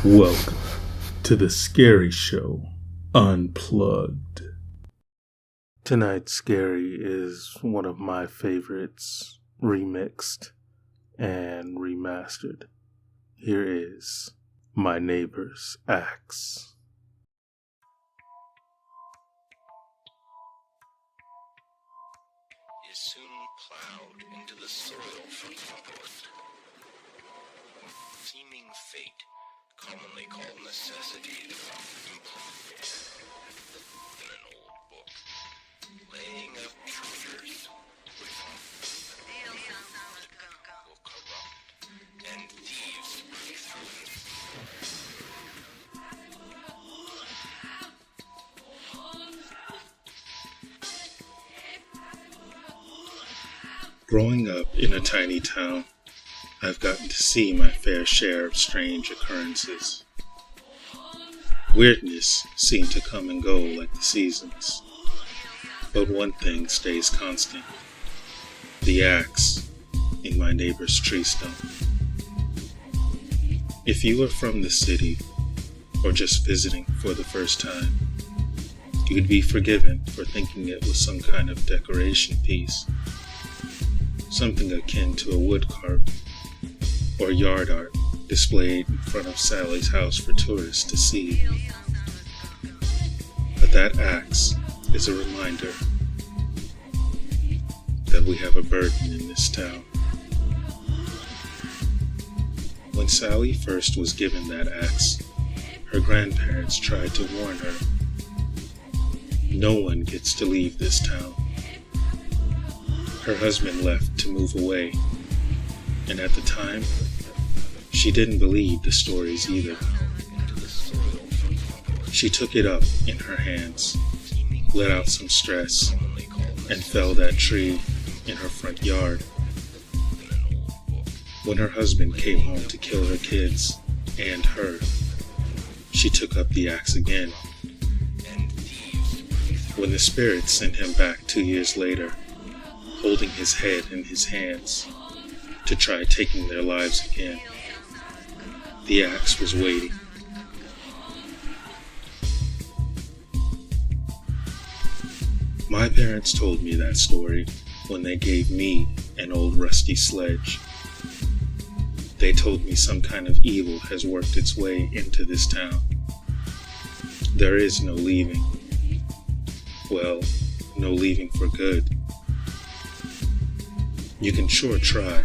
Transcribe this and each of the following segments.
Welcome to the Scary Show Unplugged. Tonight's Scary is one of my favorites, remixed and remastered. Here is My Neighbor's Axe. Is soon plowed into the soil from England. Seeming fate, commonly called necessity, implied in an old book, laying up treasures will corrupt, and thieves break through. Growing up in a tiny town, I've gotten to see my fair share of strange occurrences. Weirdness seemed to come and go like the seasons, but one thing stays constant: the axe in my neighbor's tree stump. If you are from the city or just visiting for the first time, you'd be forgiven for thinking it was some kind of decoration piece. Something akin to a wood carving or yard art displayed in front of Sally's house for tourists to see. But that axe is a reminder that we have a burden in this town. When Sally first was given that axe, her grandparents tried to warn her. No one gets to leave this town. Her husband left to move away, and at the time, she didn't believe the stories either. She took it up in her hands, let out some stress, and felled that tree in her front yard. When her husband came home to kill her kids and her, she took up the axe again. When the spirits sent him back 2 years later, holding his head in his hands to try taking their lives again, the axe was waiting. My parents told me that story when they gave me an old rusty sledge. They told me some kind of evil has worked its way into this town. There is no leaving. Well, no leaving for good. You can sure try,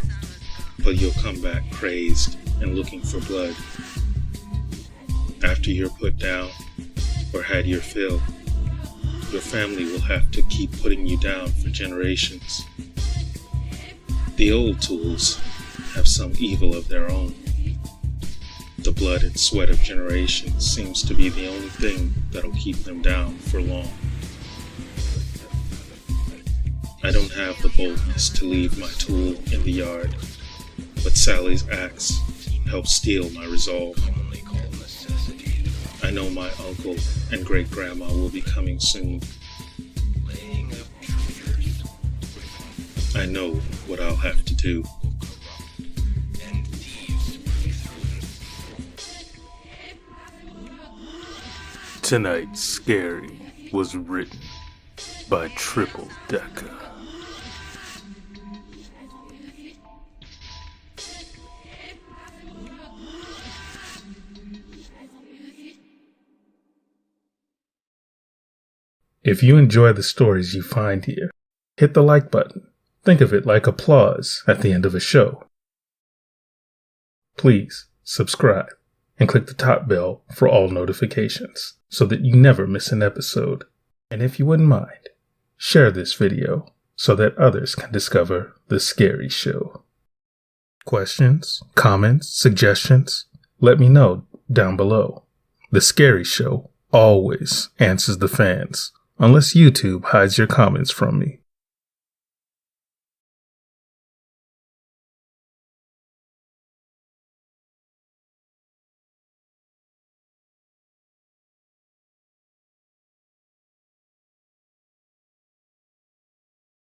but you'll come back crazed and looking for blood. After you're put down or had your fill, your family will have to keep putting you down for generations. The old tools have some evil of their own. The blood and sweat of generations seems to be the only thing that'll keep them down for long. I don't have the boldness to leave my tool in the yard, but Sally's axe helped steel my resolve. I know my uncle and great-grandma will be coming soon. I know what I'll have to do. Tonight's Scary was written by Tripledakka. If you enjoy the stories you find here, hit the like button. Think of it like applause at the end of a show. Please subscribe and click the top bell for all notifications so that you never miss an episode. And if you wouldn't mind, share this video so that others can discover the Scary Show. Questions, comments, suggestions? Let me know down below. The Scary Show always answers the fans, unless YouTube hides your comments from me.